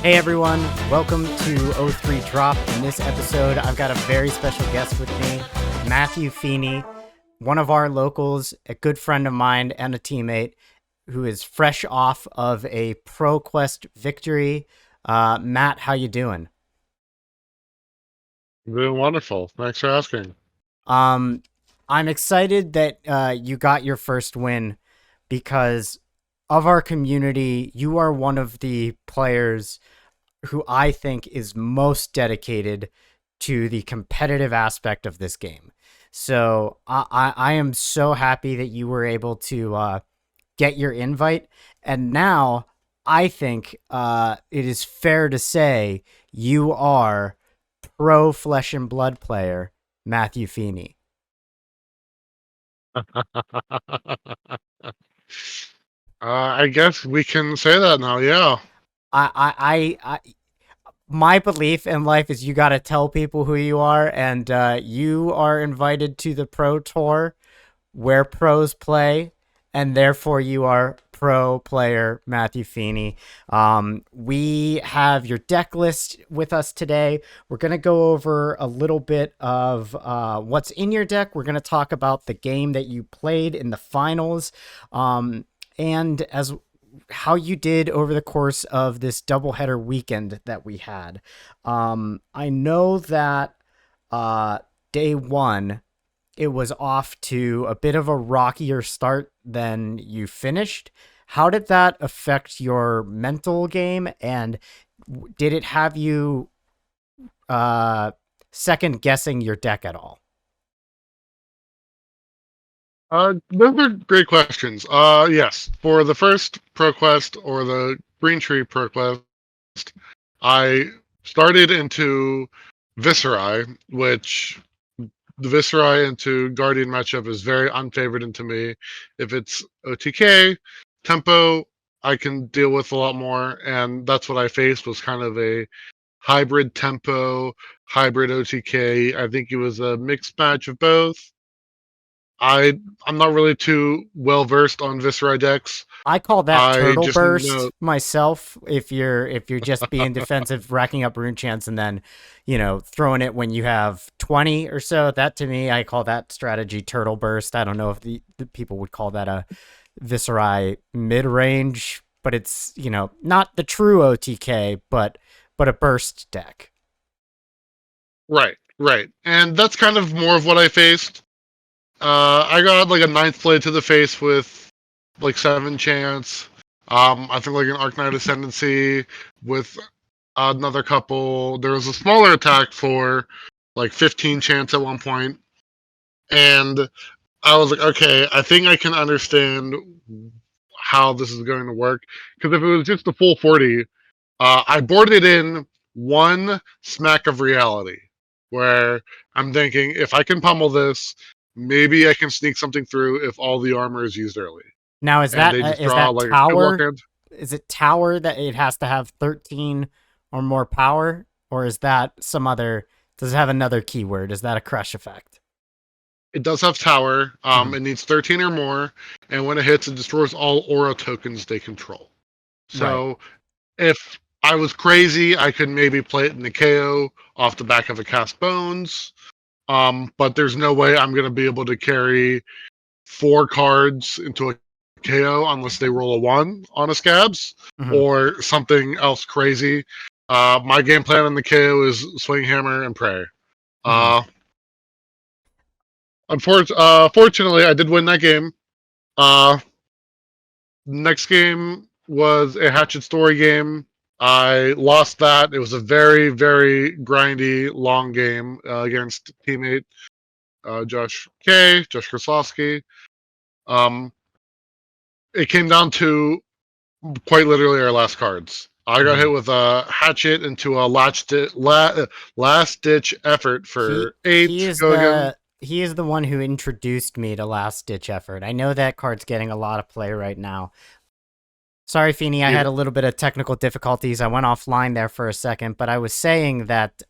Hey everyone, welcome to O3 Drop. In this episode, I've got a very special guest with me, Matthew Feeney, one of our locals, a good friend of mine and a teammate who is fresh off of a Proquest victory. Matt, how you doing? Doing wonderful. Thanks for asking. Um, I'm excited that you got your first win because of our community. You are one of the players who I think is most dedicated to the competitive aspect of this game. So I am so happy that you were able to get your invite. And now I think it is fair to say you are pro Flesh and Blood player Matthew Feeney. I guess we can say that now. Yeah. I my belief in life is you got to tell people who you are, and you are invited to the pro tour where pros play, and therefore you are pro player Matthew Feeney. We have your deck list with us today. We're going to go over a little bit of what's in your deck. We're going to talk about the game that you played in the finals, and as how you did over the course of this doubleheader weekend that we had. I know that day one, it was off to a bit of a rockier start than you finished. How did that affect your mental game? And did it have you uh, second guessing your deck at all? Those are great questions. Yes. For the first ProQuest or the Green Tree ProQuest, I started into Viscerai, which the Viscerai into Guardian matchup is very unfavored into me. If it's OTK, tempo, I can deal with a lot more, and that's what I faced was kind of a hybrid tempo, hybrid OTK. I think it was a mixed match of both. I'm not really too well versed on Viscera decks. I call that I turtle just know. burst myself. If you're just being defensive, racking up rune chance, and then, throwing it when you have 20 or so. That to me, I call that strategy turtle burst. I don't know if the people would call that a Viscerai mid range, but it's not the true OTK, but a burst deck. Right, right, and that's kind of more of what I faced. I got like a ninth blade to the face with like 7 chance. I think like an Arknight Ascendancy with another couple. There was a smaller attack for like 15 chance at one point, and I was like, okay, I think I can understand how this is going to work. Because if it was just a full 40, I boarded in one smack of reality where I'm thinking, if I can pummel this, maybe I can sneak something through if all the armor is used early. Now, is And that they just is draw that like a cobalt tower? hand. Is it tower that it has to have 13 or more power, or is that some other? Does it have another keyword? Is that a crush effect? It does have tower. Mhm. It needs 13 or more. And when it hits, it destroys all aura tokens they control. Right. So if I was crazy, I could maybe play it in the KO off the back of a cast bones. But there's no way I'm going to be able to carry 4 cards into a KO unless they roll a 1 on a scabs Mhm. or something else crazy. My game plan on the KO is swing hammer and pray. Mhm. Uh, Fortunately, I did win that game. Uh, Next game was a Hatchet Story game. I lost that. It was a very, very grindy, long game against teammate Josh Krasowski. Um, it came down to quite literally our last cards. I got hit Mhm. with a hatchet into a last ditch effort He for he 8. is Go again. the he is the one who introduced me to Last Ditch Effort. I know that card's getting a lot of play right now. Sorry, Feeney, I either. had a little bit of technical difficulties. I went offline there for a second, but I was saying that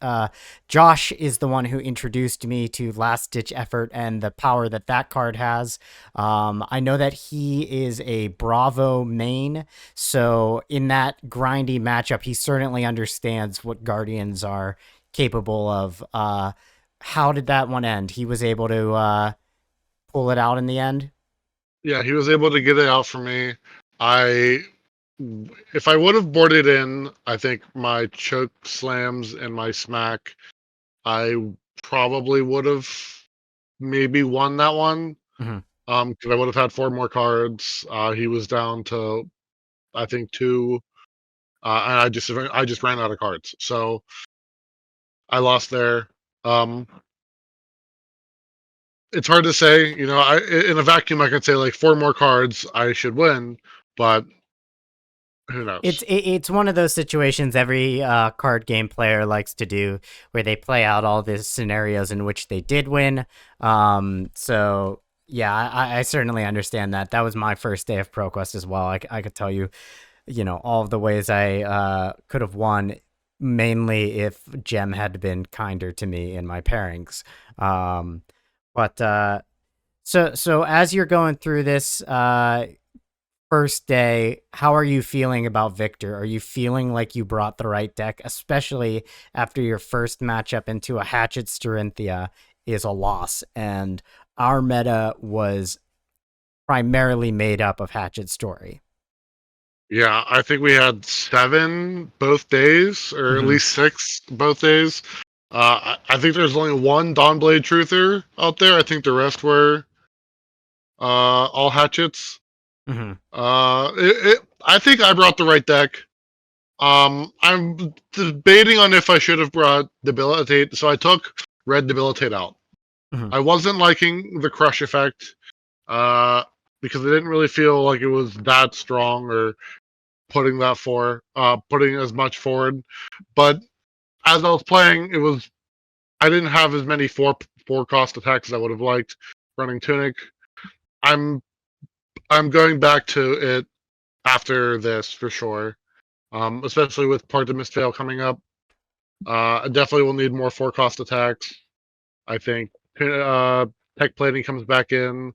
Josh is the one who introduced me to Last Ditch Effort and the power that that card has. I know that he is a Bravo main, so in that grindy matchup, he certainly understands what Guardians are capable of. How did that one end? He was able to pull it out in the end? Yeah, he was able to get it out for me. I, if I would have boarded in, I think my choke slams and my smack, I probably would have maybe won that one. Mm-hmm. Because I would have had four more cards. He was down to I think two, and I just ran out of cards, so I lost there. Um, it's hard to say, in a vacuum, I could say like four more cards, I should win, but who knows? It's one of those situations every card game player likes to do, where they play out all the scenarios in which they did win. So yeah, I certainly understand that. That was my first day of ProQuest as well. I could tell you, all of the ways I could have won, mainly if Gem had been kinder to me in my pairings. But so as you're going through this, first day, how are you feeling about Victor? Are you feeling like you brought the right deck, especially after your first matchup into a Hatchet Sterinthia is a loss, and our meta was primarily made up of Hatchet Story? Yeah, I think we had seven both days, or at Mm-hmm. least six both days. I think there's only one Dawnblade Truther out there. I think the rest were all hatchets. Mm-hmm. I think I brought the right deck. I'm debating on if I should have brought Debilitate, so I took Red Debilitate out. Mm-hmm. I wasn't liking the Crush effect, uh, because it didn't really feel like it was that strong or putting as much forward. But as I was playing, I didn't have as many four cost attacks as I would have liked running Tunic. I'm I'm going back to it after this for sure. Especially with Partimus Fail coming up. I definitely will need more four cost attacks. I think Tech Plating comes back in,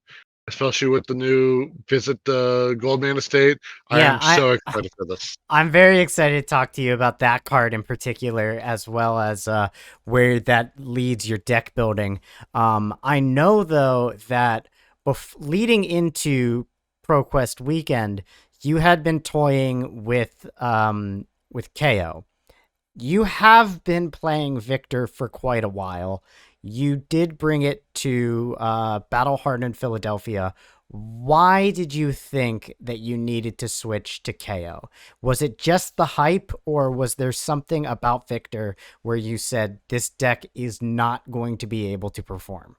especially with the new Visit the Goldman Estate. I Yeah, am so excited for this. I'm very excited to talk to you about that card in particular, as well as where that leads your deck building. I know though that leading into ProQuest weekend, you had been toying with KO. You have been playing Victor for quite a while. You did bring it to Battle Hardened Philadelphia. Why did you think that you needed to switch to KO? Was it just the hype, or was there something about Victor where you said this deck is not going to be able to perform?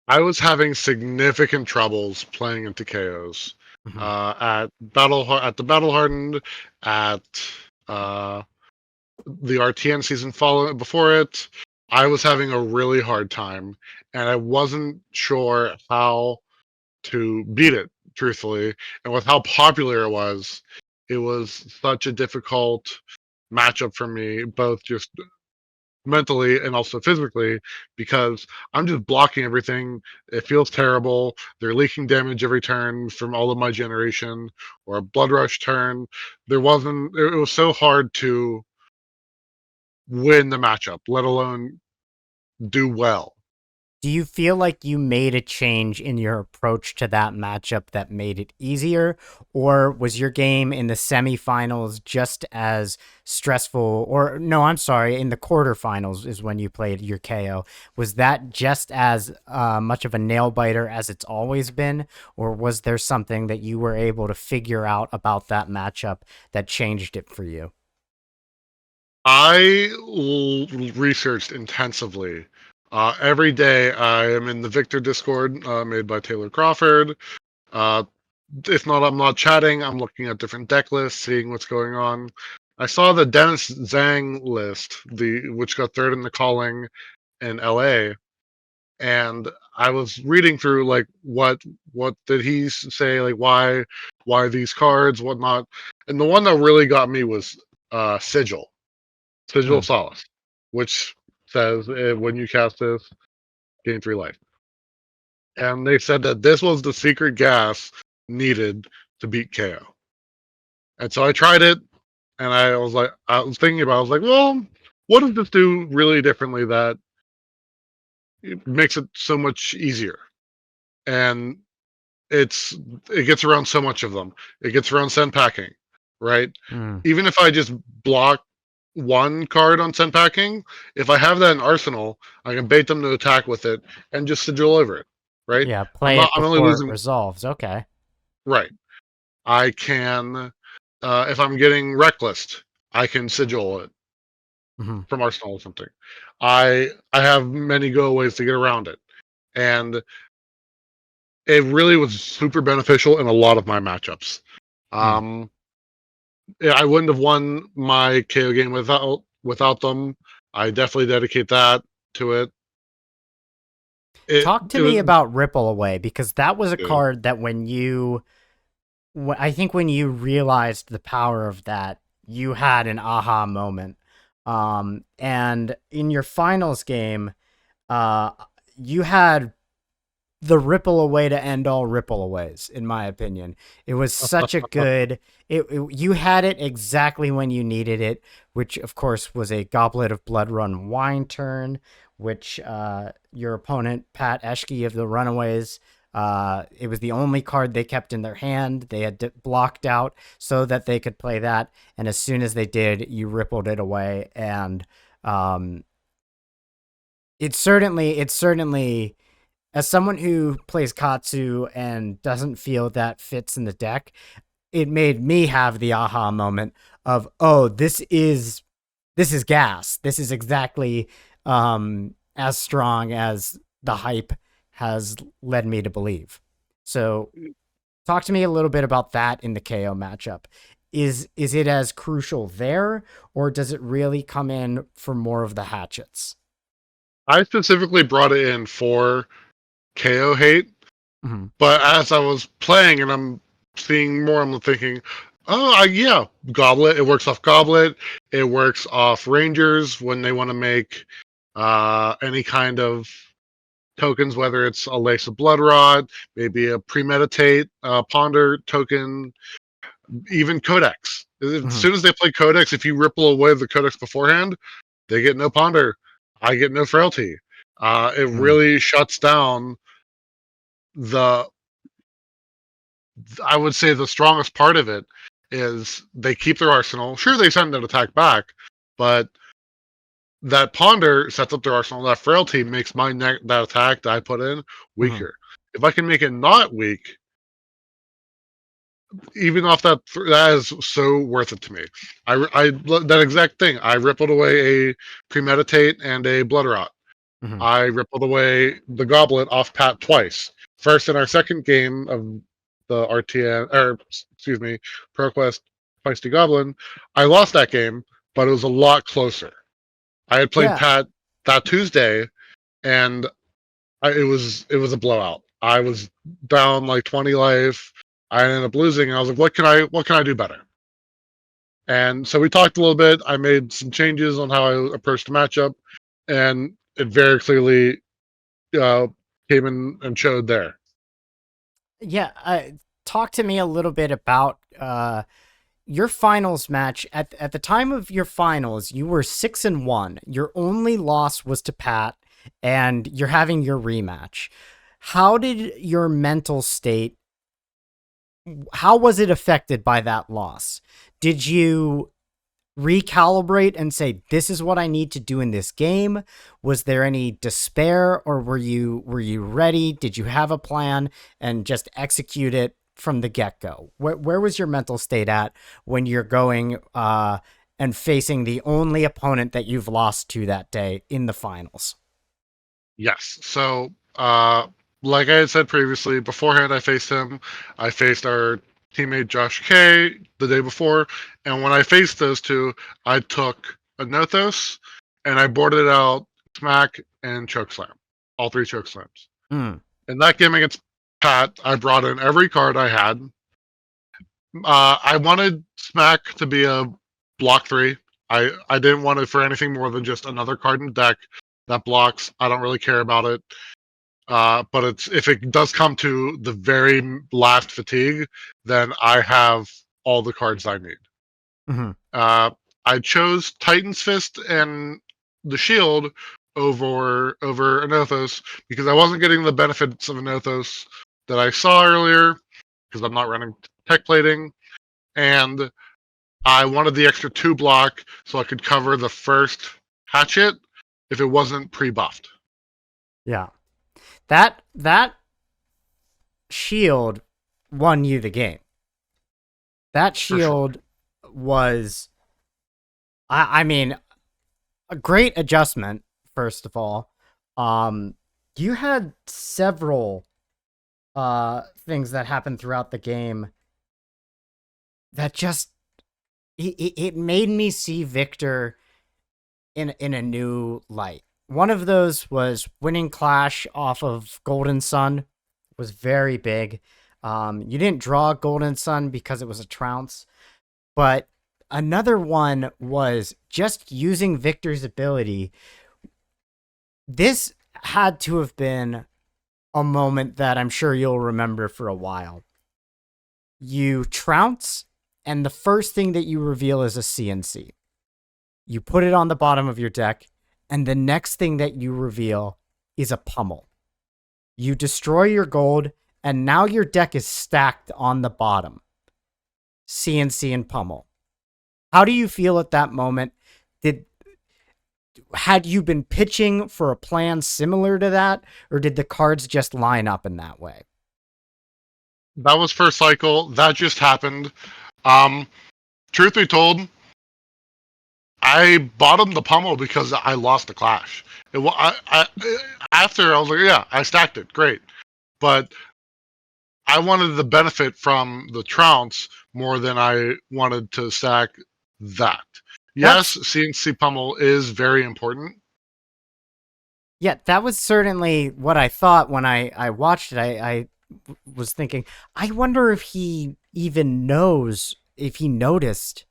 I was having significant troubles playing into KOs Mm-hmm. at the Battle Hardened, at uh, the RTN season following before it. I was having a really hard time, and I wasn't sure how to beat it, truthfully. And with how popular it was such a difficult matchup for me, both just mentally and also physically, because I'm just blocking everything. It feels terrible. They're leaking damage every turn from all of my generation, or a Blood Rush turn. It was so hard to win the matchup, let alone do well. Do you feel like you made a change in your approach to that matchup that made it easier? Or was your game in the semifinals just as stressful? Or, no, I'm sorry, in the quarterfinals is when you played your KO. Was that just as much of a nail biter as it's always been? Or was there something that you were able to figure out about that matchup that changed it for you? Researched intensively. Every day I am in the Victor Discord made by Taylor Crawford. Uh, if not, I'm not chatting. I'm looking at different deck lists, seeing what's going on. I saw the Dennis Zhang list, which got third in the calling in LA, and I was reading through like what did he say, like why these cards, whatnot, and the one that really got me was Sigil Hmm. of Solace, which says when you cast this, gain 3 life. And they said that this was the secret gas needed to beat KO. And so I tried it, and I was thinking about, I was like, well, what does this do really differently that it makes it so much easier? And it gets around so much of them. It gets around send packing, right? Hmm. Even if I just block one card on send packing, if I have that in Arsenal, I can bait them to attack with it and just sigil over it, right? Yeah, play it I'm only before it losing, resolves. Okay. right. I can, if I'm getting reckless, I can sigil it Hmm. from Arsenal or something. I have many go ways to get around it, and it really was super beneficial in a lot of my matchups. Hmm. Um, yeah, I wouldn't have won my KO game without them. I definitely dedicate that to it. It Talk to it me was about Ripple Away, because that was a good. card that I think when you realized the power of that, you had an aha moment. And in your finals game, uh, you had the Ripple Away to end all Ripple Aways, in my opinion. It was such a good. You had it exactly when you needed it, which of course was a Goblet of Blood Run wine turn, which your opponent Pat Eschke of the Runaways. It was the only card they kept in their hand. They had blocked out so that they could play that, and as soon as they did, you rippled it away, and um, it certainly, as someone who plays Katsu and doesn't feel that fits in the deck, it made me have the aha moment of, oh, this is gas. This is exactly as strong as the hype has led me to believe. So, talk to me a little bit about that in the KO matchup. Is it as crucial there, or does it really come in for more of the hatchets? I specifically brought it in for KO hate, Mm-hmm. but as I was playing and I'm seeing more, I'm thinking, oh yeah, Goblet. It works off Goblet. It works off Rangers when they want to make any kind of tokens, whether it's a Lace of Blood Rod, maybe a Premeditate, Ponder token, even Codex. As Mm-hmm. soon as they play Codex, if you ripple away the Codex beforehand, they get no Ponder. I get no Frailty. It Mm-hmm. really shuts down the. I would say the strongest part of it is they keep their arsenal. Sure, they send an attack back, but that Ponder sets up their arsenal. That Frailty makes that attack that I put in Mm-hmm. weaker. If I can make it not weak, even off that is so worth it to me. I that exact thing. I rippled away a Premeditate and a Blood Rot. Mm-hmm. I rippled away the Goblet off Pat twice. First in our second game of the RTN, or excuse me, Proquest Feisty Goblin. I lost that game, but it was a lot closer. I had played Yeah. Pat that Tuesday, and it was a blowout. I was down like 20 life. I ended up losing, and I was like, what can I do better? And so we talked a little bit. I made some changes on how I approached the matchup, and it very clearly uh, came in and showed there. Yeah, talk to me a little bit about your finals match. At the time of your finals, you were 6-1. Your only loss was to Pat, and you're having your rematch. How did your mental state? How was it affected by that loss? Did you recalibrate and say, this is what I need to do in this game? Was there any despair, or were you ready? Did you have a plan and just execute it from the get-go? Where was your mental state at when you're going and facing the only opponent that you've lost to that day in the finals? Yes. So, like I had said previously, beforehand I faced him. I faced our teammate Josh K the day before, and when I faced those two, I took a Nothos and I boarded out Smack and Chokeslam all 3 chokeslams. Mm. In that game against Pat, I brought in every card I had. I wanted Smack to be a block 3. I didn't want it for anything more than just another card in the deck that blocks. I don't really care about it. But if it does come to the very last fatigue, then I have all the cards I need. Mm-hmm. I chose Titan's Fist and the Shield over Anothos because I wasn't getting the benefits of Anothos that I saw earlier because I'm not running tech plating, and I wanted the extra 2 block so I could cover the first hatchet if it wasn't pre-buffed. Yeah. That shield won you the game. That shield was, I mean, a great adjustment. First of all, you had several things that happened throughout the game that just it made me see Victor in a new light. One of those was winning Clash off of Golden Sun was very big. You didn't draw Golden Sun because it was a trounce, but another one was just using Victor's ability. This had to have been a moment that I'm sure you'll remember for a while. You trounce, and the first thing that you reveal is a CNC. You put it on the bottom of your deck, and the next thing that you reveal is a pummel. You destroy your gold, and now your deck is stacked on the bottom. CNC and pummel. How do you feel at that moment? Had you been pitching for a plan similar to that, or did the cards just line up in that way? That was first cycle. That just happened. Truth be told, I bottomed the pummel because I lost the Clash. After I was like, yeah, I stacked it, great, but I wanted the benefit from the trounce more than I wanted to stack that. Yes, CNC pummel is very important. Yeah, that was certainly what I thought when I watched it. I was thinking, I wonder if he even knows, if he noticed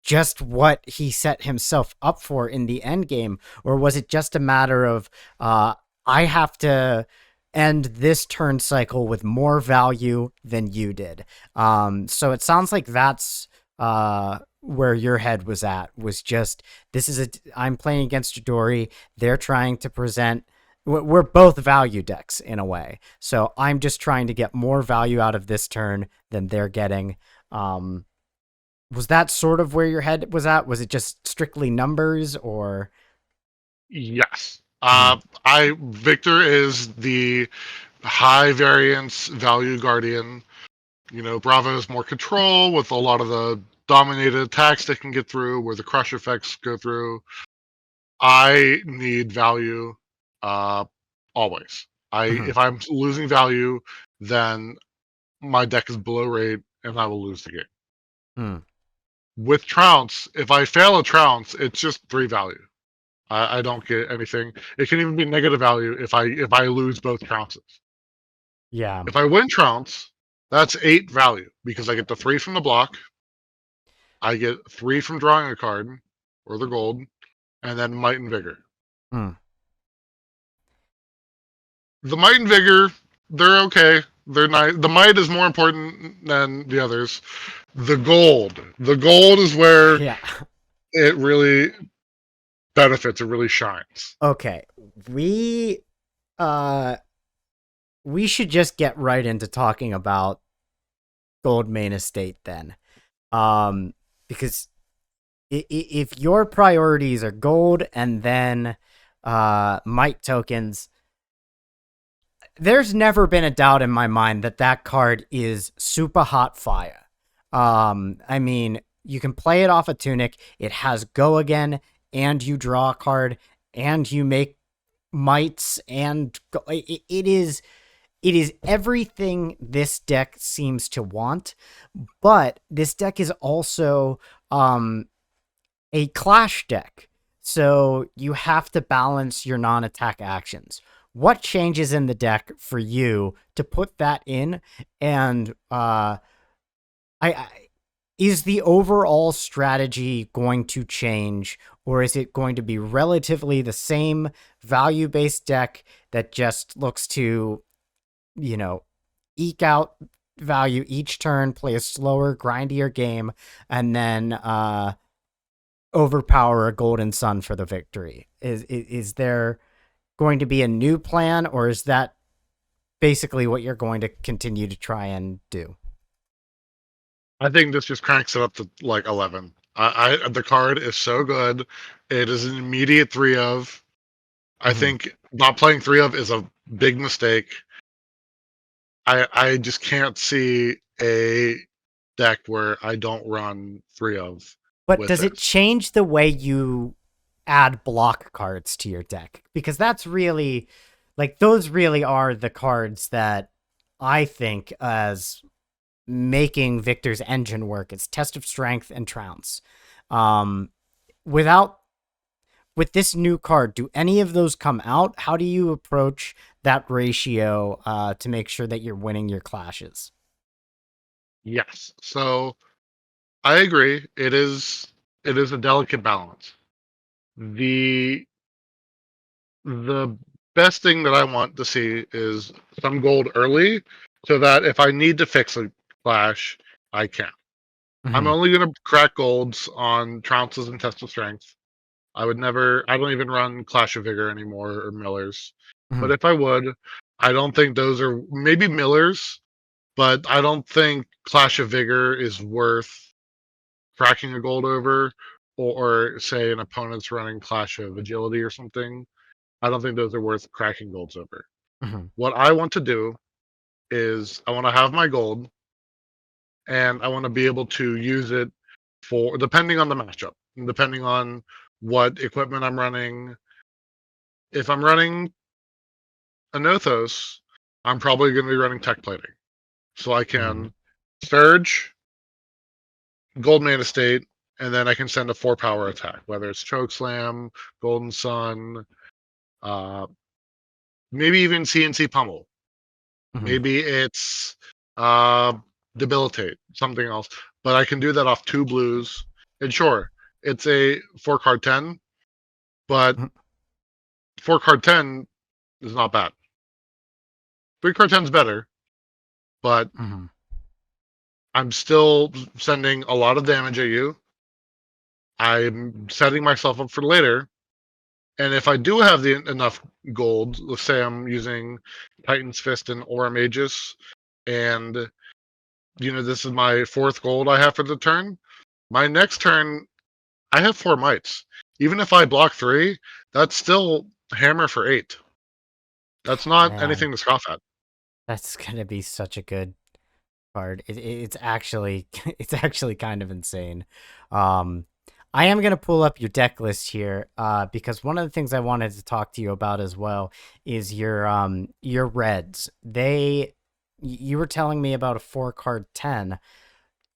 just what he set himself up for in the end game, or was it just a matter of I have to end this turn cycle with more value than you did. So it sounds like that's where your head was at, was just, I'm playing against Jadori. They're trying to present, we're both value decks in a way. So I'm just trying to get more value out of this turn than they're getting. Was that sort of where your head was at? Was it just strictly numbers, or? Yes. Victor is the high variance value guardian. You know, Bravo has more control with a lot of the dominated attacks they can get through, where the crush effects go through. I need value always. If I'm losing value, then my deck is below rate and I will lose the game. With trounce, if I fail a trounce, it's just 3 value. I don't get anything. It can even be negative value if I lose both trounces. Yeah. If I win trounce, that's 8 value because I get the 3 from the block, I get 3 from drawing a card or the gold, and then Might and Vigor. The Might and Vigor, they're okay. They're nice. The Might is more important than the others. The gold is where it really benefits. It really shines. Okay, we should just get right into talking about gold main estate then, because if your priorities are gold and then might tokens, there's never been a doubt in my mind that card is super hot fire. I mean, you can play it off a tunic. It has go again, and you draw a card, and you make mites, and it is everything this deck seems to want. But this deck is also a Clash deck. So you have to balance your non-attack actions. What changes in the deck for you to put that in? And I is the overall strategy going to change, or is it going to be relatively the same value-based deck that just looks to, you know, eke out value each turn, play a slower, grindier game, and then overpower a Golden Sun for the victory? Is there going to be a new plan, or is that basically what you're going to continue to try and do? I think this just cranks it up to like 11. The card is so good. It is an immediate 3 of. I Mm-hmm. think not playing 3 of is a big mistake. I just can't see a deck where I don't run 3 of But with does it this. change the way you add block cards to your deck? Because that's really, like, those really are the cards that I think as making Victor's engine work. It's Test of Strength and Trounce. Um, without with this new card, do any of those come out? How do you approach that ratio to make sure that you're winning your clashes? Yes. So I agree. It is a delicate balance. The the best thing that I want to see is some gold early so that if I need to fix a clash, I can. I'm Mm-hmm. only gonna crack golds on trounces and test of strength. I don't even run Clash of Vigor anymore or Millers. Mm-hmm. But if I would, I don't think those are maybe Millers, but I don't think Clash of Vigor is worth cracking a gold over, or say an opponent's running Clash of Agility or something. I don't think those are worth cracking golds over. Mm-hmm. What I want to do is I want to have my gold and I want to be able to use it for depending on the matchup, depending on what equipment I'm running. If I'm running a Nothos, I'm probably going to be running tech plating. So I Mm-hmm. can Surge, Gold Mana State, and then I can send a 4 power attack, whether it's Choke Slam, Golden Sun, uh, maybe even CNC Pummel. Mm-hmm. Maybe it's uh, Debilitate, something else. But I can do that off 2 blues. And sure, it's a 4 card 10, but 4 card 10 is not bad. 3 card 10 is better, but Mm-hmm. I'm still sending a lot of damage at you. I'm setting myself up for later. And if I do have enough gold, let's say I'm using Titan's Fist and Aura Magus, and this is my 4th gold I have for the turn. My next turn, I have 4 mites. Even if I block 3, that's still hammer for 8. That's not Man, anything to scoff at. that's gonna be such a good card. It's actually it's actually kind of insane. Um, I am gonna pull up your deck list here, because one of the things I wanted to talk to you about as well is your reds. You were telling me about a 4 card 10.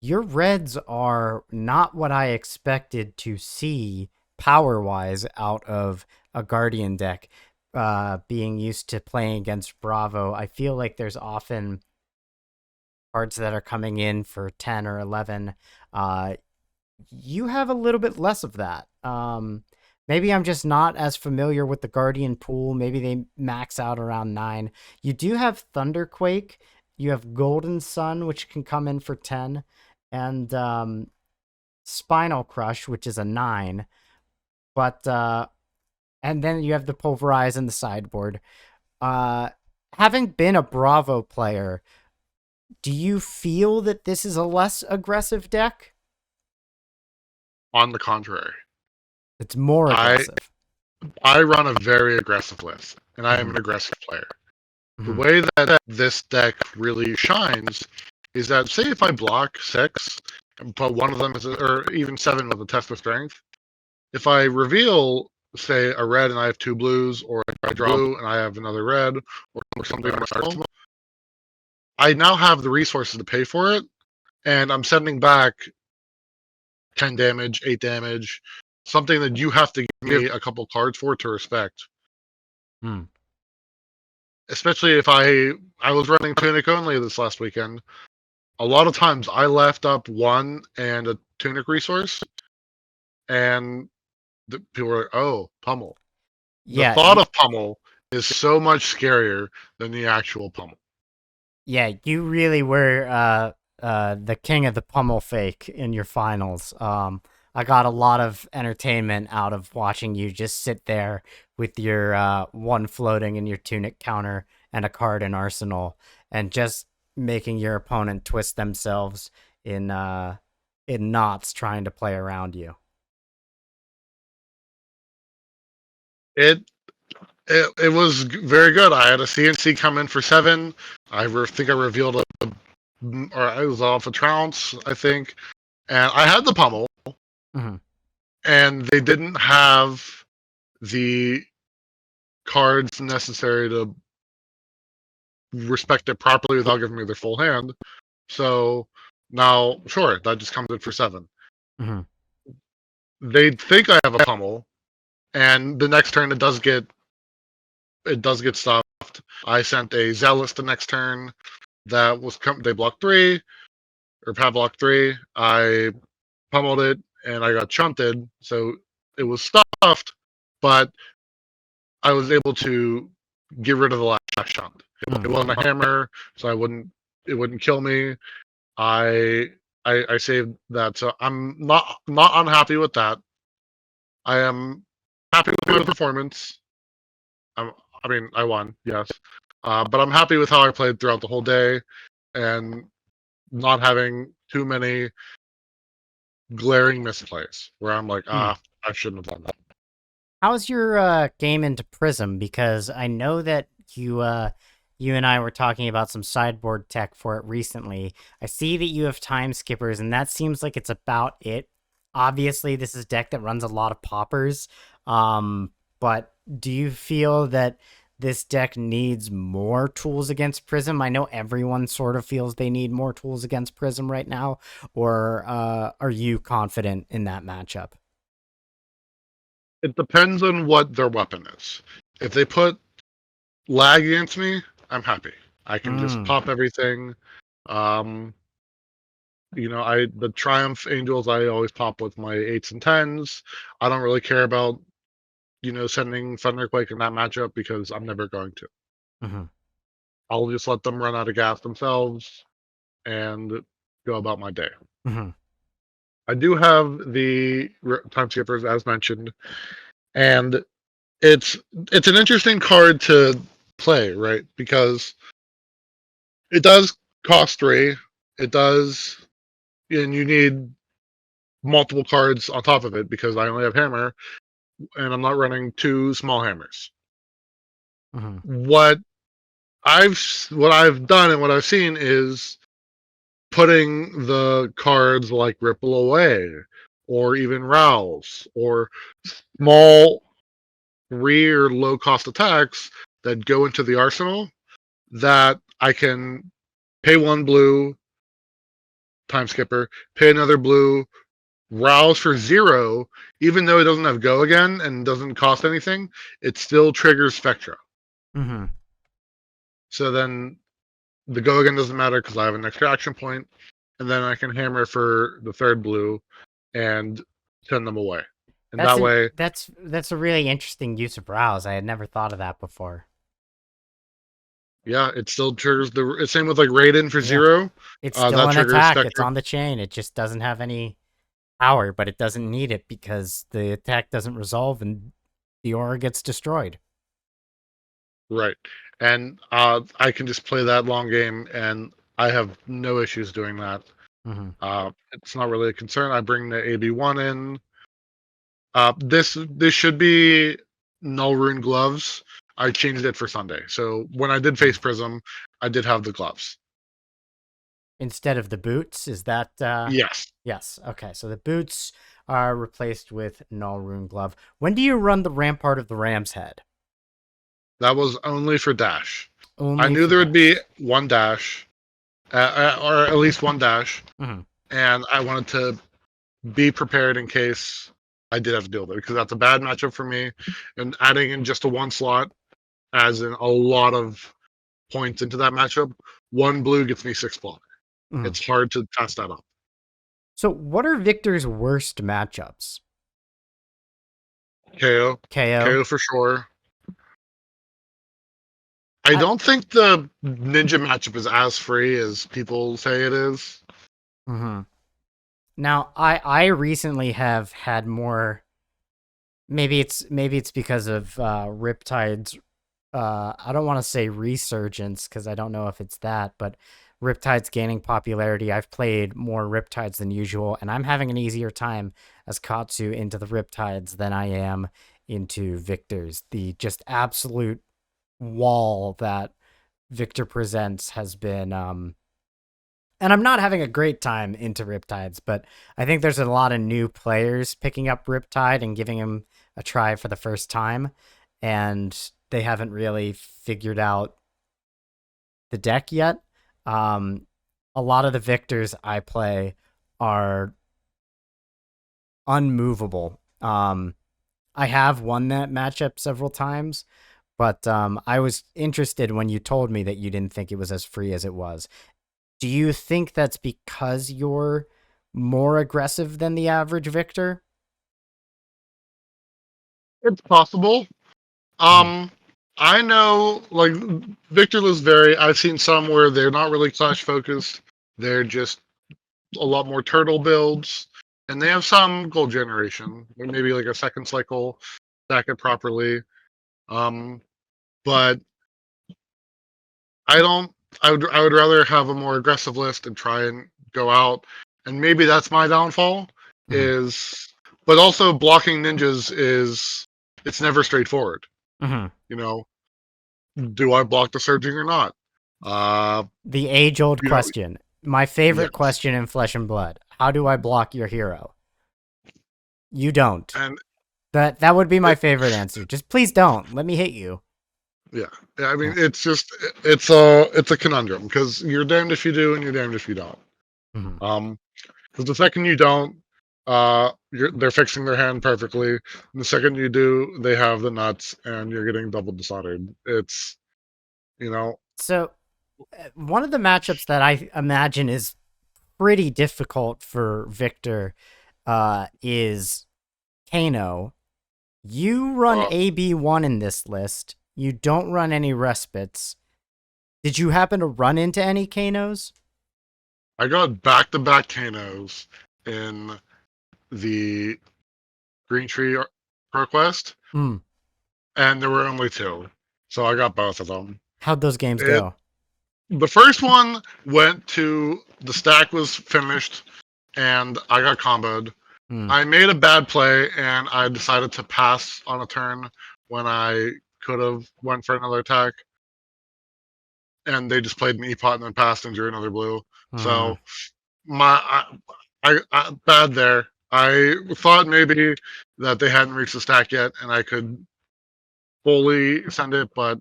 Your reds are not what I expected to see power wise out of a Guardian deck. Being used to playing against Bravo, I feel like there's often cards that are coming in for 10 or 11. Uh, you have a little bit less of that. Maybe I'm just not as familiar with the Guardian pool. Maybe they max out around 9. You do have Thunderquake. You have Golden Sun, which can come in for 10. And Spinal Crush, which is a 9. But, and then you have the Pulverize in the sideboard. Uh, Having been a Bravo player, do you feel that this is a less aggressive deck? On the contrary, It's more I aggressive. I run a very aggressive list, and I am Mm-hmm. an aggressive player. The Mm-hmm. way that this deck really shines is that, say, if I block 6, but one of them is, or even 7 with a test of strength, if I reveal, say, a red and I have 2 blues, or I draw blue and I have another red, or something like I now have the resources to pay for it, and I'm sending back 10 damage, 8 damage. something that you have to give me a couple cards for to respect. Hmm. Especially if I was running Tunic only this last weekend. A lot of times I left up one and a Tunic resource, and the people were like, "Oh, Pummel." The Yeah, thought of Pummel is so much scarier than the actual Pummel. yeah, you really were the king of the pummel fake in your finals. I got a lot of entertainment out of watching you just sit there with your one floating in your tunic counter and a card in arsenal, and just making your opponent twist themselves in knots trying to play around you. It it was very good. I had a CNC come in for 7. Think I revealed or I was off a trounce, I think, and I had the Pummel, Hmm. and they didn't have the cards necessary to respect it properly without giving me their full hand. So now, sure, that just comes in for 7. Hmm. They think I have a Pummel, and the next turn it does get stuffed. I sent a Zealous the next turn that was they blocked 3 or pad blocked 3. I pummeled it and I got shunted, so it was stuffed, but I was able to get rid of the last shunt. It wasn't a hammer, so it wouldn't kill me. I I saved that, so I'm not unhappy with that. I am happy with my performance. I'm, I mean, I won, yes, but I'm happy with how I played throughout the whole day and not having too many glaring misplays where I'm like, Hmm. I shouldn't have done that. How's your game into Prism? Because I know that you and I were talking about some sideboard tech for it recently. I see that you have time skippers, and that seems like it's about it. Obviously, this is a deck that runs a lot of poppers. But do you feel that this deck needs more tools against Prism? I know everyone sort of feels they need more tools against Prism right now, or are you confident in that matchup? It depends on what their weapon is. If they put lag against me, I'm happy. I can just Mm. pop everything. Um, I the Triumph Angels I always pop with my 8s and 10s. I don't really care about sending Thunderquake in that matchup because I'm never going to. Hmm. I'll just let them run out of gas themselves and go about my day. Hmm. I do have the time skippers as mentioned, and it's it's an interesting card to play, right? Because it does cost 3. It does, and you need multiple cards on top of it because I only have hammer, and I'm not running 2 small hammers. Hmm. What what I've done and what I've seen is putting the cards like Ripple Away or even Rouse or small 3 or low cost attacks that go into the arsenal that I can pay 1 blue, time skipper, pay another blue, rouse for 0, even though it doesn't have go again and doesn't cost anything, it still triggers Spectra. Hmm. So then the go again doesn't matter because I have an extra action point, and then I can hammer for the 3rd blue and send them away. And that way, That's a really interesting use of browse. I had never thought of that before. yeah, it still triggers the. Same with like Raiden for Yeah, 0. it's still That an triggers attack. It's Spectra. on the chain. It just doesn't have any power, but it doesn't need it because the attack doesn't resolve and the aura gets destroyed. Right. And I can just play that long game, and I have no issues doing that. Hmm. It's not really a concern. I bring the AB1 in. This should be null rune gloves. I changed it for Sunday. So when I did face Prism, I did have the gloves. Instead of the boots, is that Yes, yes? Okay, so the boots are replaced with null rune glove. When do you run the rampart of the ram's head? that was only for dash. I Only knew for there would be dash. one dash, or at least one dash, Hmm. and I wanted to be prepared in case. I did have to deal with it because that's a bad matchup for me. And adding in just a one slot, as in a lot of points into that matchup, one blue gets me 6 block. It's hard to pass that up. So, what are Victor's worst matchups? KO. KO. KO for sure. I don't think the ninja matchup is as free as people say it is. Mm-hmm. Now, I recently have had more. Maybe it's because of Riptide's. I don't want to say resurgence because I don't know if it's that, but Riptide's gaining popularity. I've played more Riptides than usual, and I'm having an easier time as Katsu into the Riptides than I am into Victor's. The just absolute wall that Victor presents has been and I'm not having a great time into Riptides, but I think there's a lot of new players picking up Riptide and giving him a try for the first time, and they haven't really figured out the deck yet. A lot of the Victors I play are unmovable. I have won that matchup several times, but I was interested when you told me that you didn't think it was as free as it was. Do you think that's because you're more aggressive than the average Victor? It's possible. I know, like, Victor was I've seen some where they're not really clash focused. They're just a lot more turtle builds, and they have some gold generation, or maybe like a second cycle, stack it properly. But I don't. I would rather have a more aggressive list and try and go out, and maybe that's my downfall. Is but also blocking ninjas is it's never straightforward. You know, do I block the surging or not? The age-old You know, question. My favorite yes. question in Flesh and Blood. How do I block your hero? You don't. And That would be my favorite answer. Just please don't. Let me hit you. yeah, I mean, it's just it's a conundrum because you're damned if you do and you're damned if you don't. Because the second you don't, they're fixing their hand perfectly. And the second you do, they have the nuts, and you're getting double dishonored. It's, you know. So, one of the matchups that I imagine is pretty difficult for Victor is Kano. You run AB1 in this list. You don't run any respites. Did you happen to run into any Kanos? I got back-to-back Canos in the Green Tree Proquest, and there were only 2, so I got both of them. How'd those games go? The first one went to the stack was finished, and I got comboed. I made a bad play, and I decided to pass on a turn when I could have went for another attack. And they just played me pot and then passed and drew another blue. So I bad there. I thought maybe that they hadn't reached the stack yet, and I could fully send it, but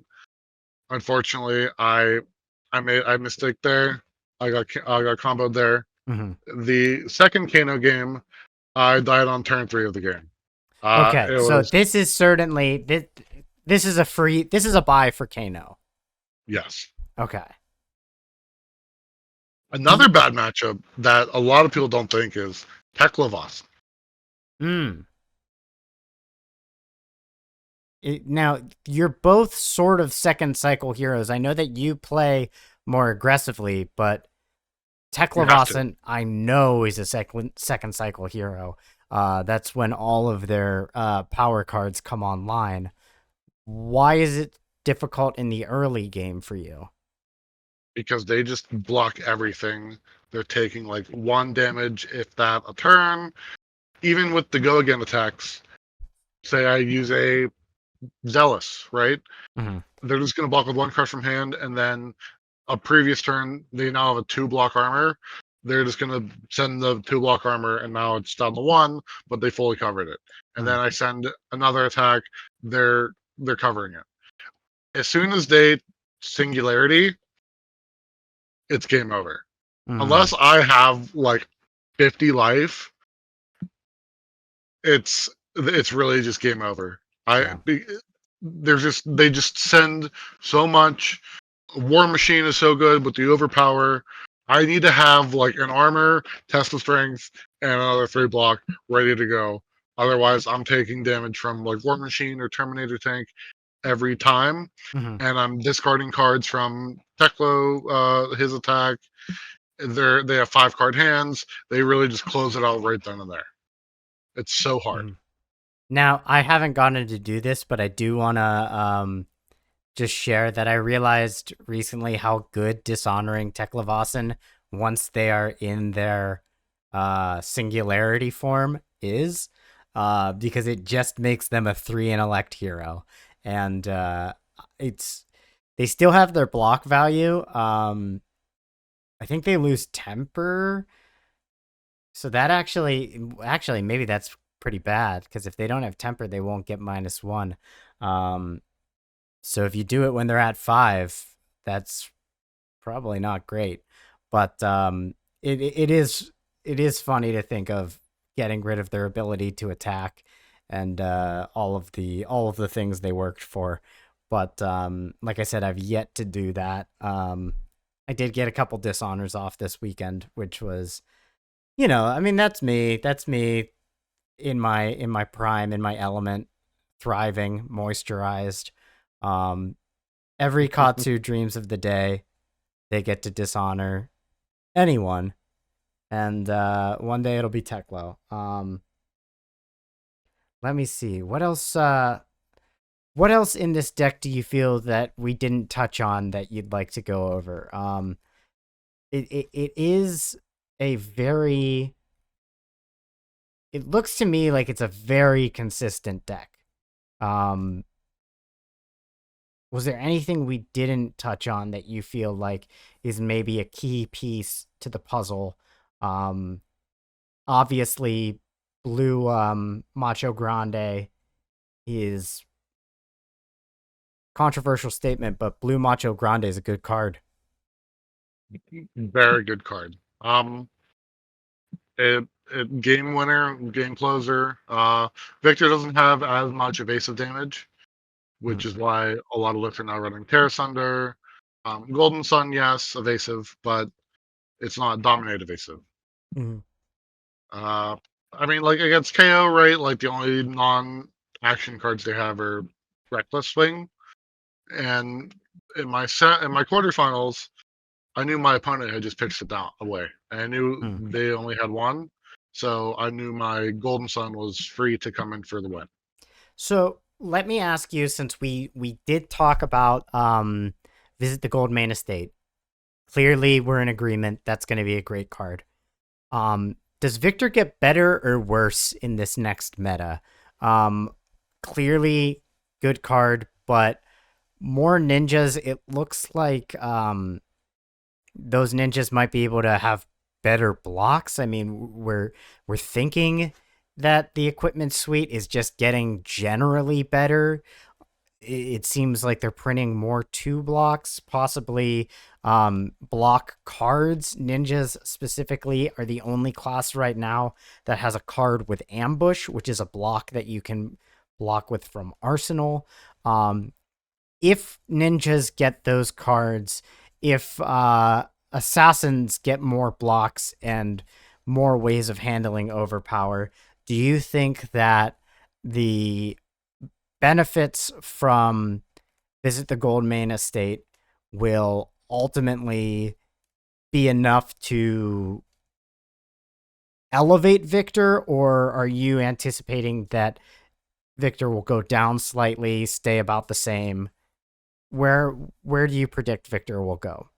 unfortunately, I made a mistake there. I got comboed there. The second Kano game, I died on turn 3 of the game. Okay, so this is certainly this is a buy for Kano. Yes. Okay. Another bad matchup that a lot of people don't think is Teklavas. Now, you're both sort of second cycle heroes. I know that you play more aggressively, but Teklavasan, I know, is a second cycle hero. That's when all of their power cards come online. Why is it difficult in the early game for you? Because they just block everything. They're taking like 1 damage, if that, a turn. Even with the go again attacks, say I use a Zealous, right? They're just going to block with 1 card from hand, and then a previous turn, they now have a 2 block armor. They're just going to send the 2 block armor, and now it's down to 1, but they fully covered it. And then I send another attack, they're covering it. As soon as they singularity, it's game over. Unless I have like 50 life, it's it's really just game over. I Yeah. be- they just send so much. War Machine is so good with the overpower. I need to have like an armor, Tesla strength, and another 3 block ready to go. Otherwise, I'm taking damage from like War Machine or Terminator Tank every time, Hmm. and I'm discarding cards from Teklo, his attack. They have 5 card hands. They really just close it out right then and there. It's so hard. Hmm. Now, I haven't gotten to do this, but I do want to just share that I realized recently how good dishonoring Teklevasen once they are in their singularity form is, because it just makes them a 3 intellect hero, and it's they still have their block value. I think they lose temper, so that actually maybe that's pretty bad because if they don't have temper, they won't get -1. Um, so if you do it when they're at 5, that's probably not great. But it is funny to think of getting rid of their ability to attack and all of the things they worked for. But like I said, I've yet to do that. I did get a couple dishonors off this weekend, which was, I mean, that's me. That's me in my prime, in my element, thriving, moisturized. Um, every Katsu dreams of the day they get to dishonor anyone, and one day it'll be Teklo. Let me see what else. What else in this deck do you feel that we didn't touch on that you'd like to go over? It is a very. It looks to me like it's a very consistent deck. Um, was there anything we didn't touch on that you feel like is maybe a key piece to the puzzle? Um, obviously, blue Macho Grande is controversial statement, but blue Macho Grande is a good card. Very good card. Game winner, game closer. Victor doesn't have as much evasive damage, which Mhm. is why a lot of lists are now running Terra Sunder. Golden Sun, yes, evasive, but it's not dominate evasive. Mhm. Uh, I mean, like against KO, right? Like the only non-action cards they have are Reckless Swing, and in my quarterfinals, I knew my opponent had just pitched it down away. And I knew Mhm. they only had one, so I knew my Golden Sun was free to come in for the win. So let me ask you, since we did talk about visit the Gold Main Estate. Clearly, we're in agreement. That's going to be a great card. Does Victor get better or worse in this next meta? Um, clearly, good card, but more ninjas. It looks like those ninjas might be able to have better blocks. I mean, we're thinking that the equipment suite is just getting generally better. It seems like they're printing more 2 blocks, possibly block cards. Ninjas specifically are the only class right now that has a card with ambush, which is a block that you can block with from Arsenal. If ninjas get those cards, if assassins get more blocks and more ways of handling overpower, do you think that the benefits from Visit the Gold Main Estate will ultimately be enough to elevate Victor, or are you anticipating that Victor will go down slightly, stay about the same? Where do you predict Victor will go?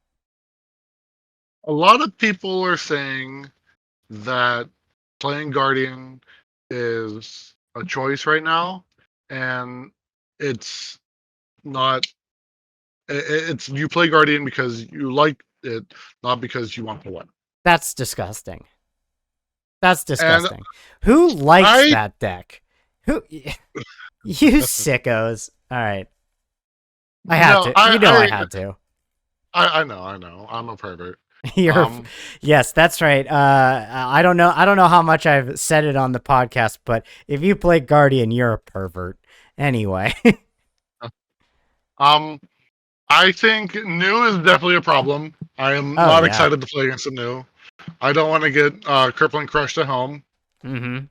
A lot of people are saying that playing Guardian is a choice right now, and it's not. It's you play Guardian because you like it, not because you want to win. That's disgusting. That's And disgusting. Who likes I that deck? Who you sickos. All right. I had no, to. You know I had to. I know, I'm a pervert. You're, Um, yes, that's right. I don't know how much I've said it on the podcast, but if you play Guardian, you're a pervert. Anyway. um, I think new is definitely a problem. I am Oh not yeah. excited to play against a new. I don't want to get crippling crushed at home, Mm-hmm.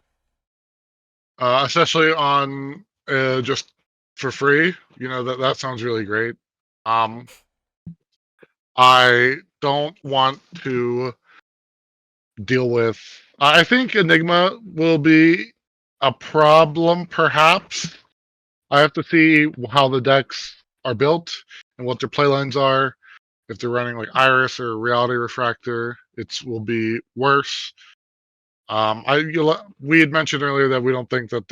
especially on just for free. That sounds really great. Um, I don't want to deal with. I think Enigma will be a problem, perhaps. I have to see how the decks are built and what their playlines are. If they're running like Iris or Reality Refractor, it will be worse. We had mentioned earlier that we don't think that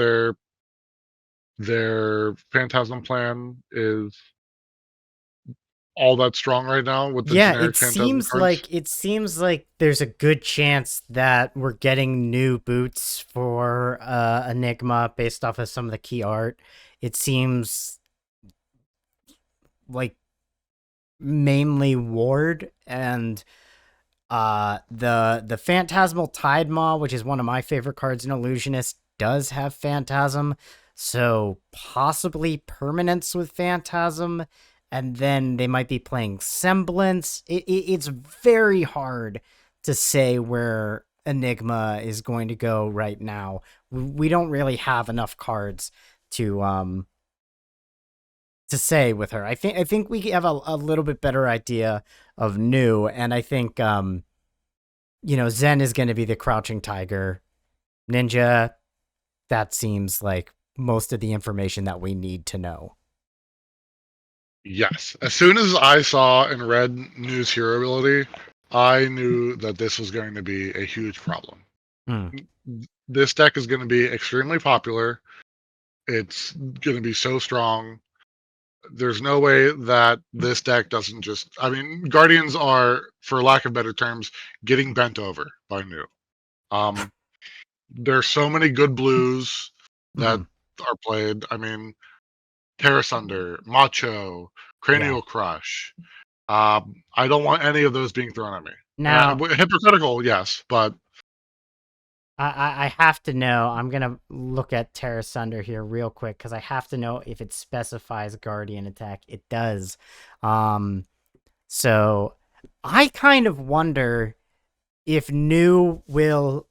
their Phantasm plan is all that strong right now with the Yeah, generic Phantasm cards. it seems like there's a good chance that we're getting new boots for Enigma based off of some of the key art. It seems like mainly Ward and the Phantasmal Tide Maw, which is one of my favorite cards in Illusionist, does have Phantasm, so possibly permanence with Phantasm, and then they might be playing Semblance. It's very hard to say where Enigma is going to go right now. We don't really have enough cards to say with her. I think we have a little bit better idea of new, and I think Zen is going to be the crouching tiger. Ninja, that seems like most of the information that we need to know. Yes. As soon as I saw and read New's hero ability, I knew that this was going to be a huge problem. Hmm. This deck is going to be extremely popular. It's going to be so strong. There's no way that this deck doesn't just. I mean, Guardians are, for lack of better terms, getting bent over by New. Um, there's so many good blues that Hmm. are played. I mean, Terra Sunder, Macho, Yeah. Cranial Crush. I don't want any of those being thrown at me. Now, Hypocritical, yes, but I have to know. I'm gonna look at Terra Sunder here real quick because I have to know if it specifies Guardian attack. It does. Um, so I kind of wonder if New will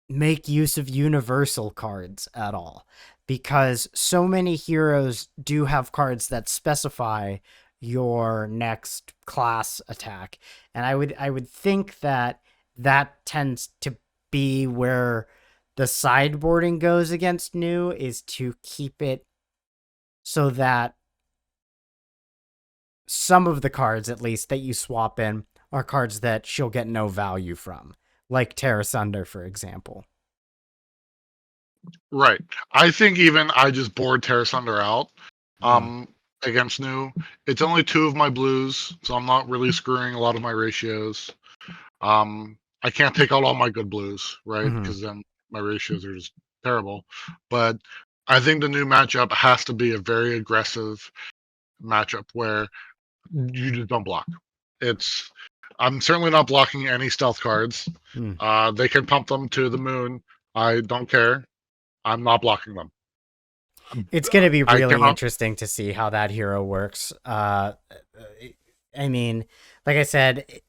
make use of universal cards at all, because so many heroes do have cards that specify your next class attack, and I would think that that tends to be where the sideboarding goes against New, is to keep it so that some of the cards, at least, that you swap in are cards that she'll get no value from, like Terra Sunder, for example. right. I think even I just bored Terra Sunder out Mm. um, against New. It's only two of my blues, so I'm not really screwing a lot of my ratios. I can't take out all my good blues, right? Hmm. Because then my ratios are just terrible. But I think the new matchup has to be a very aggressive matchup where you just don't block. It's I'm certainly not blocking any stealth cards. Mm. They can pump them to the moon. I don't care. I'm not blocking them. It's going to be I really cannot. interesting to see how that hero works. I mean, like I said,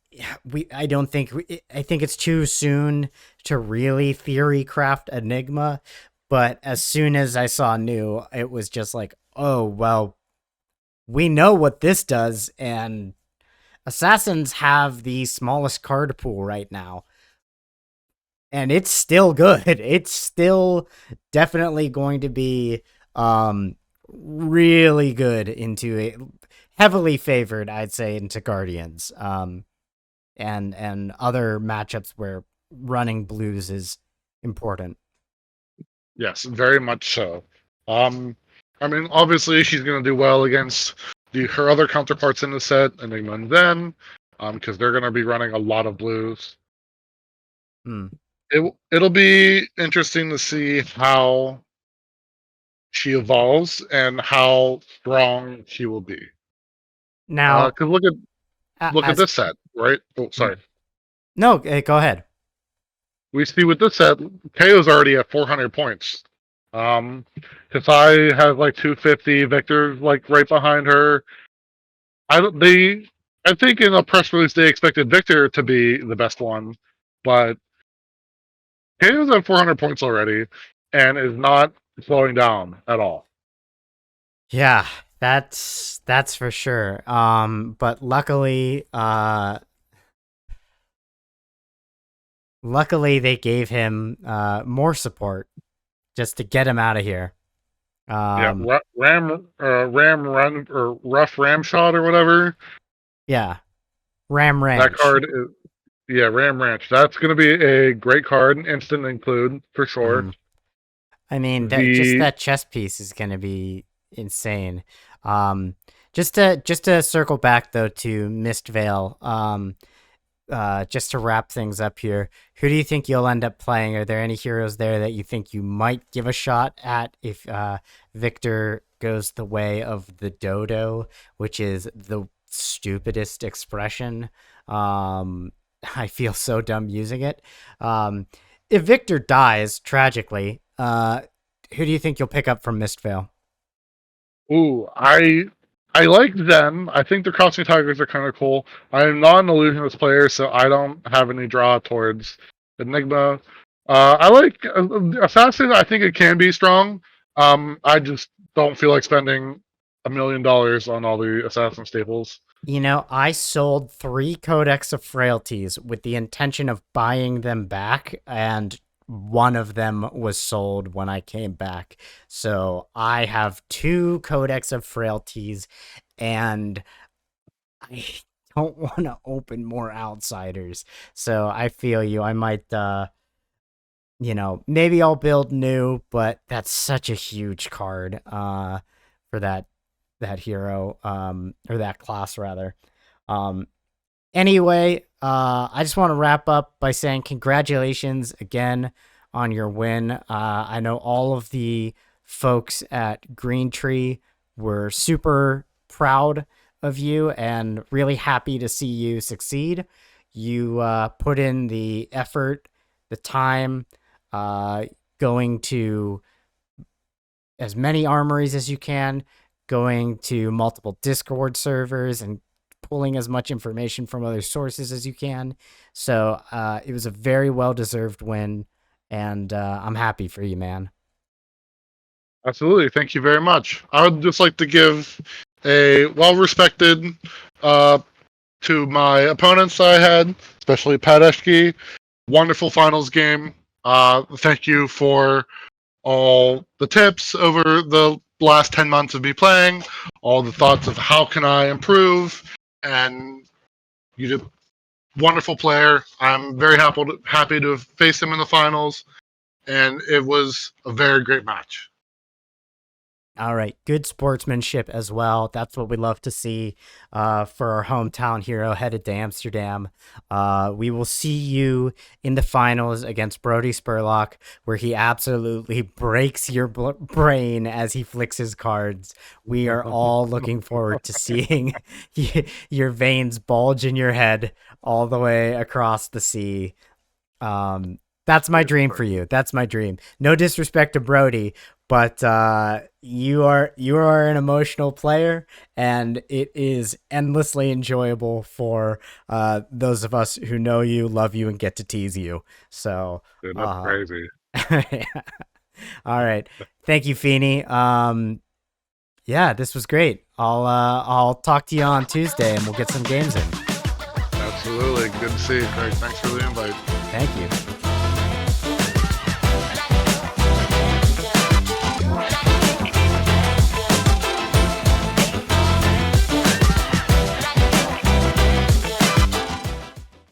I don't think I think it's too soon to really theory craft Enigma, but as soon as I saw new, it was just like, oh well, we know what this does, and assassins have the smallest card pool right now, and it's still good. It's still definitely going to be really good into a heavily favored, I'd say, into Guardians. And other matchups where running blues is important. Yes, very much so. Um, I mean, obviously she's going to do well against her other counterparts in the set, Enigma and Zen, because they're going to be running a lot of blues. Hmm. It'll be interesting to see how she evolves and how strong she will be. Now, Because look at look at As this set, right? Oh, sorry. no, go ahead. We see with this set, KO's already at 400 points. Kasai has like 250. Victor's like right behind her. I don't- they I think in a press release they expected Victor to be the best one, but KO's at 400 points already and is not slowing down at all. Yeah, that's for sure. But luckily they gave him more support just to get him out of here. Yeah, Um, Ram Run or Rough Ram Shot or whatever. yeah, Ram That Ranch. card is Ram Ranch. That's going to be a great card, an instant include for sure. Mhm. I mean, The that chess piece is going to be insane. Um, just to circle back though to Mist Vale. Just to wrap things up here, who do you think you'll end up playing? Are there any heroes there that you think you might give a shot at if Victor goes the way of the dodo, which is the stupidest expression? Um, I feel so dumb using it. Um, if Victor dies tragically, who do you think you'll pick up from Mistvale? Ooh, I like them. I think the Crossing Tigers are kind of cool. I'm not an illusionist player, so I don't have any draw towards Enigma. I like Assassin. I think it can be strong. I just don't feel like spending $1 million on all the Assassin staples. You know, I sold 3 Codex of Frailties with the intention of buying them back, and one of them was sold when I came back. So I have 2 Codex of Frailties, and I don't want to open more Outsiders. So I feel you. I might, maybe I'll build new, but that's such a huge card for that hero, or that class rather. Um, anyway, I just want to wrap up by saying congratulations again on your win. I know all of the folks at Green Tree were super proud of you and really happy to see you succeed. You put in the effort, the time, uh, going to as many armories as you can, going to multiple Discord servers, and pulling as much information from other sources as you can. So it was a very well deserved win, and I'm happy for you, man. Absolutely. Thank you very much. I would just like to give a well respected to my opponents I had, especially Pat Eshke. Wonderful finals game. Thank you for all the tips over the last 10 months of me playing, all the thoughts of how can I improve, and you did wonderful player. I'm very happy to have faced him in the finals, and it was a very great match. All right, good sportsmanship as well. That's what we love to see for our hometown hero headed to Amsterdam. We will see you in the finals against Brody Spurlock, where he absolutely breaks your brain as he flicks his cards. We are all looking forward to seeing your veins bulge in your head all the way across the sea. That's my dream for you. That's my dream. No disrespect to Brody, but you are an emotional player, and it is endlessly enjoyable for those of us who know you, love you, and get to tease you. So, Dude, that's crazy. all right, thank you, Feeney. Yeah, this was great. I'll talk to you on Tuesday, and we'll get some games in. Absolutely. Good to see you, Craig. Thanks for the invite. Thank you.